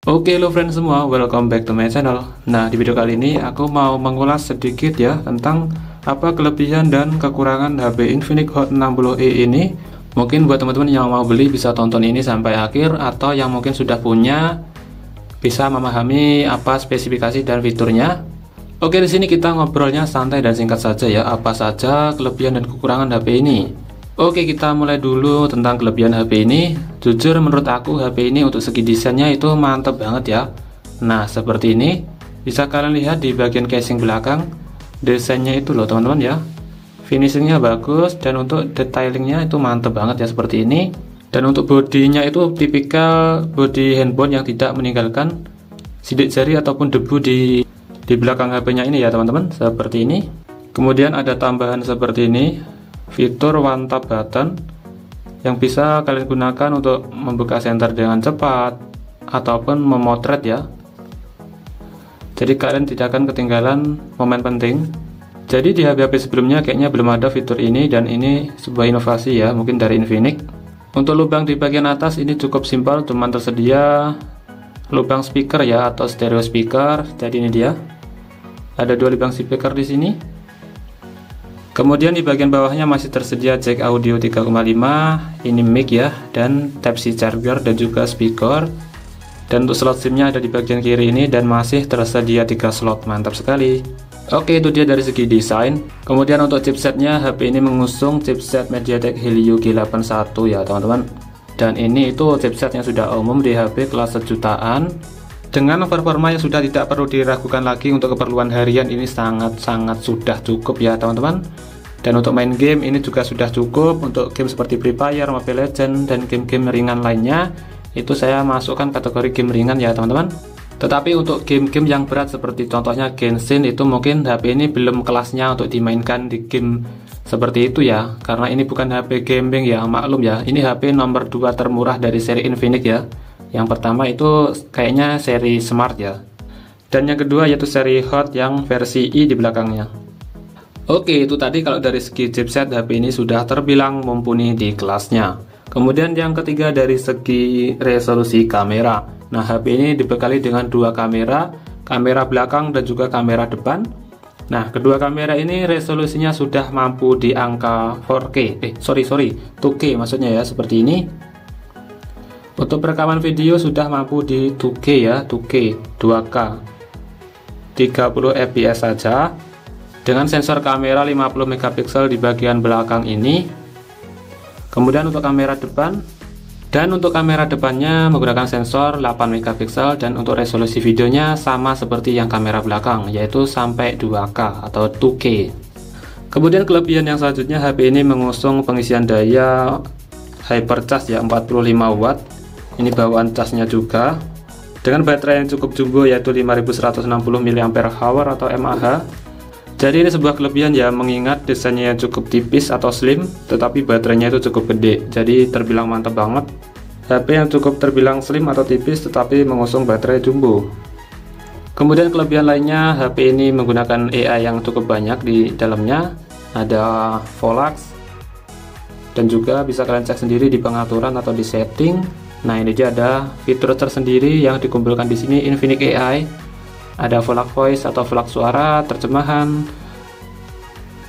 Oke lo friends semua, welcome back to my channel. Nah di video kali ini aku mau mengulas sedikit ya tentang apa kelebihan dan kekurangan HP Infinix Hot 60e ini. Mungkin buat teman-teman yang mau beli bisa tonton ini sampai akhir, atau yang mungkin sudah punya bisa memahami apa spesifikasi dan fiturnya. Oke, di sini kita ngobrolnya santai dan singkat saja ya, apa saja kelebihan dan kekurangan HP ini. Oke, kita mulai dulu tentang kelebihan HP ini. Jujur menurut aku HP ini untuk segi desainnya itu mantap banget ya. Nah seperti ini, bisa kalian lihat di bagian casing belakang, desainnya itu loh teman-teman ya. Finishingnya bagus, dan untuk detailingnya itu mantap banget ya seperti ini. Dan untuk bodinya itu tipikal body handphone yang tidak meninggalkan sidik jari ataupun debu di belakang HP-nya ini ya teman-teman, seperti ini. Kemudian ada tambahan seperti ini, fitur one tap button yang bisa kalian gunakan untuk membuka senter dengan cepat ataupun memotret ya. Jadi kalian tidak akan ketinggalan momen penting. Jadi di HP-HP sebelumnya kayaknya belum ada fitur ini, dan ini sebuah inovasi ya, mungkin dari Infinix. Untuk lubang di bagian atas ini cukup simpel, cuman tersedia lubang speaker ya, atau stereo speaker. Jadi ini dia. Ada dua lubang speaker di sini. Kemudian di bagian bawahnya masih tersedia jack audio 3,5, ini mic ya, dan Type-C charger dan juga speaker. Dan untuk slot SIM-nya ada di bagian kiri ini, dan masih tersedia 3 slot, mantap sekali. Oke, itu dia dari segi desain. Kemudian untuk chipsetnya, HP ini mengusung chipset MediaTek Helio G81 ya teman-teman. Dan ini itu chipset yang sudah umum di HP kelas sejutaan, dengan performa yang sudah tidak perlu diragukan lagi. Untuk keperluan harian ini sangat-sangat sudah cukup ya teman-teman. Dan untuk main game ini juga sudah cukup. Untuk game seperti Free Fire, Mobile Legends, dan game-game ringan lainnya, itu saya masukkan kategori game ringan ya teman-teman. Tetapi untuk game-game yang berat seperti contohnya Genshin, itu mungkin HP ini belum kelasnya untuk dimainkan di game seperti itu ya, karena ini bukan HP gaming ya, maklum ya. Ini HP nomor 2 termurah dari seri Infinix ya. Yang pertama itu kayaknya seri Smart ya, dan yang kedua yaitu seri Hot yang versi I di belakangnya. Oke, itu tadi kalau dari segi chipset HP ini sudah terbilang mumpuni di kelasnya. Kemudian yang ketiga dari segi resolusi kamera. Nah HP ini dibekali dengan dua kamera belakang dan juga kamera depan. Nah kedua kamera ini resolusinya sudah mampu di angka 2K maksudnya ya, seperti ini. Untuk perekaman video sudah mampu di 2K ya, 2K 30 fps saja, dengan sensor kamera 50 megapiksel di bagian belakang ini. Kemudian untuk kamera depan, dan untuk kamera depannya menggunakan sensor 8 megapiksel, dan untuk resolusi videonya sama seperti yang kamera belakang, yaitu sampai 2K atau 2K. Kemudian kelebihan yang selanjutnya, HP ini mengusung pengisian daya hypercharge ya, 45 watt. Ini bawaan casnya juga, dengan baterai yang cukup jumbo yaitu 5160 mAh atau mAh. Jadi ini sebuah kelebihan ya, mengingat desainnya cukup tipis atau slim, tetapi baterainya itu cukup gede. Jadi terbilang mantap banget. HP yang cukup terbilang slim atau tipis tetapi mengusung baterai jumbo. Kemudian kelebihan lainnya, HP ini menggunakan AI yang cukup banyak di dalamnya. Ada Volax, dan juga bisa kalian cek sendiri di pengaturan atau di setting. Nah ini dia ada fitur tersendiri yang dikumpulkan di sini, Infinix AI. Ada Volax Voice atau Volax suara, terjemahan,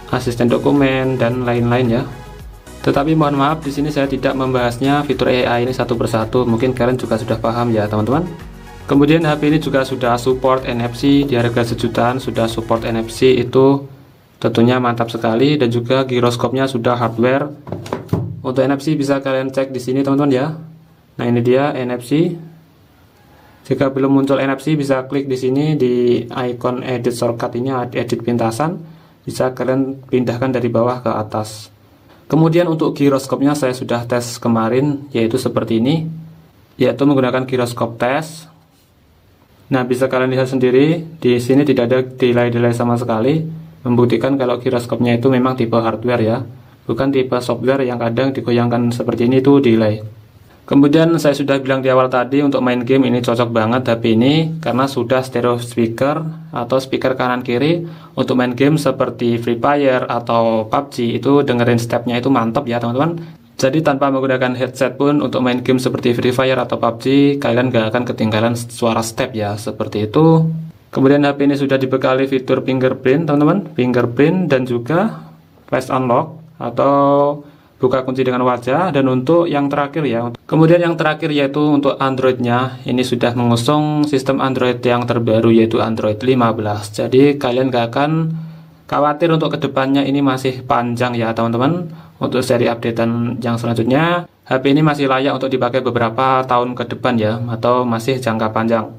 asisten dokumen, dan lain-lain ya. Tetapi mohon maaf di sini saya tidak membahasnya fitur AI ini satu persatu. Mungkin kalian juga sudah paham ya teman-teman. Kemudian HP ini juga sudah support NFC, di harga sejutaan sudah support NFC, itu tentunya mantap sekali. Dan juga giroskopnya sudah hardware. Untuk NFC bisa kalian cek di sini teman-teman ya. Nah ini dia NFC. Jika belum muncul NFC bisa klik di sini di icon edit shortcut ini, edit pintasan. Bisa kalian pindahkan dari bawah ke atas. Kemudian untuk giroskopnya saya sudah tes kemarin, yaitu seperti ini, yaitu menggunakan giroskop tes. Nah bisa kalian lihat sendiri di sini tidak ada delay sama sekali, membuktikan kalau giroskopnya itu memang tipe hardware ya, bukan tipe software yang kadang digoyangkan seperti ini itu delay. Kemudian saya sudah bilang di awal tadi, untuk main game ini cocok banget HP ini, karena sudah stereo speaker atau speaker kanan kiri. Untuk main game seperti Free Fire atau PUBG itu dengerin stepnya itu mantap ya teman-teman. Jadi tanpa menggunakan headset pun untuk main game seperti Free Fire atau PUBG, kalian gak akan ketinggalan suara step ya, seperti itu. Kemudian HP ini sudah dibekali fitur fingerprint teman-teman, fingerprint dan juga flash unlock atau buka kunci dengan wajah. Dan untuk yang terakhir ya, kemudian yang terakhir yaitu untuk Android-nya, ini sudah mengusung sistem Android yang terbaru yaitu Android 15. Jadi kalian gak akan khawatir untuk kedepannya, ini masih panjang ya teman-teman. Untuk seri updatean yang selanjutnya, HP ini masih layak untuk dipakai beberapa tahun ke depan ya, atau masih jangka panjang.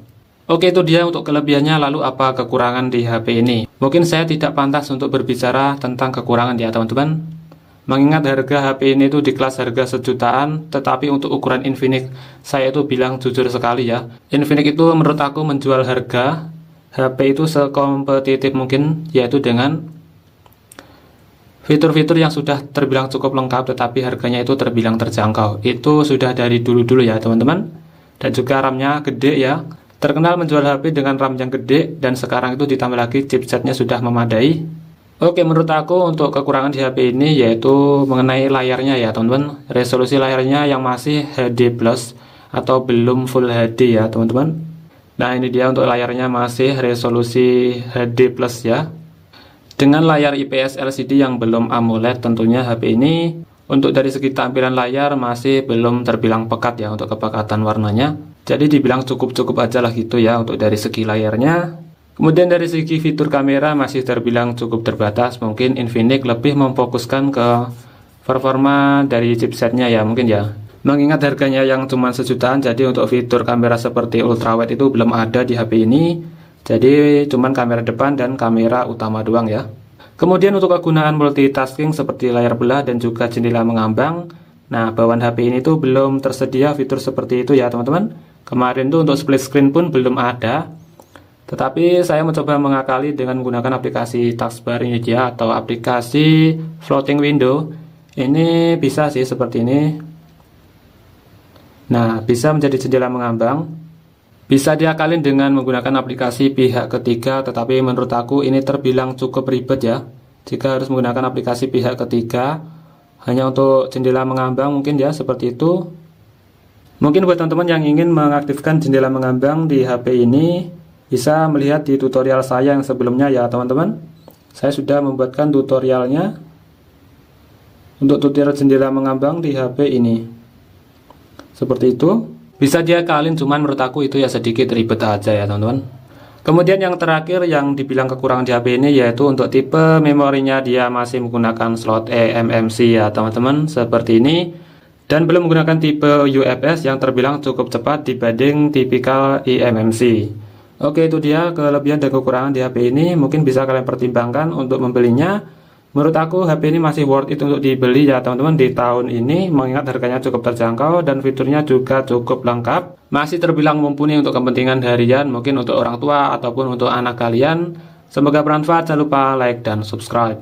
Oke, itu dia untuk kelebihannya. Lalu apa kekurangan di HP ini? Mungkin saya tidak pantas untuk berbicara tentang kekurangan ya teman-teman, mengingat harga HP ini itu di kelas harga sejutaan, tetapi untuk ukuran Infinix, saya itu bilang jujur sekali ya, Infinix itu menurut aku menjual harga HP itu sekompetitif mungkin, yaitu dengan fitur-fitur yang sudah terbilang cukup lengkap tetapi harganya itu terbilang terjangkau. Itu sudah dari dulu-dulu ya teman-teman. Dan juga RAM-nya gede ya. Terkenal menjual HP dengan RAM yang gede, dan sekarang itu ditambah lagi chipsetnya sudah memadai. Oke, menurut aku untuk kekurangan di HP ini yaitu mengenai layarnya ya teman-teman. Resolusi layarnya yang masih HD Plus atau belum Full HD ya teman-teman. Nah, ini dia untuk layarnya masih resolusi HD Plus ya. Dengan layar IPS LCD yang belum AMOLED tentunya HP ini untuk dari segi tampilan layar masih belum terbilang pekat ya untuk kepekatan warnanya. Jadi dibilang cukup-cukup aja lah gitu ya untuk dari segi layarnya. Kemudian dari segi fitur kamera masih terbilang cukup terbatas. Mungkin Infinix lebih memfokuskan ke performa dari chipsetnya ya mungkin ya. Mengingat harganya yang cuma sejutaan, jadi untuk fitur kamera seperti ultrawide itu belum ada di HP ini. Jadi cuman kamera depan dan kamera utama doang ya. Kemudian untuk kegunaan multitasking seperti layar belah dan juga jendela mengambang. Nah, bawaan HP ini tuh belum tersedia fitur seperti itu ya teman-teman. Kemarin tuh untuk split screen pun belum ada. Tetapi saya mencoba mengakali dengan menggunakan aplikasi taskbar ini dia, atau aplikasi floating window. Ini bisa sih seperti ini. Nah, bisa menjadi jendela mengambang. Bisa diakalin dengan menggunakan aplikasi pihak ketiga, tetapi menurut aku ini terbilang cukup ribet ya. Jika harus menggunakan aplikasi pihak ketiga hanya untuk jendela mengambang mungkin ya seperti itu. Mungkin buat teman-teman yang ingin mengaktifkan jendela mengambang di HP ini, bisa melihat di tutorial saya yang sebelumnya ya teman-teman. Saya sudah membuatkan tutorialnya untuk tutorial jendela mengambang di HP ini. Seperti itu. Bisa diakalin, cuman menurut aku itu ya sedikit ribet aja ya teman-teman. Kemudian yang terakhir yang dibilang kekurangan di HP ini yaitu untuk tipe memorinya, dia masih menggunakan slot eMMC ya teman-teman, seperti ini. Dan belum menggunakan tipe UFS yang terbilang cukup cepat dibanding tipikal eMMC. Oke, itu dia kelebihan dan kekurangan di HP ini. Mungkin bisa kalian pertimbangkan untuk membelinya. Menurut aku HP ini masih worth it untuk dibeli ya teman-teman di tahun ini, mengingat harganya cukup terjangkau dan fiturnya juga cukup lengkap. Masih terbilang mumpuni untuk kepentingan harian, mungkin untuk orang tua ataupun untuk anak kalian. Semoga bermanfaat, jangan lupa like dan subscribe.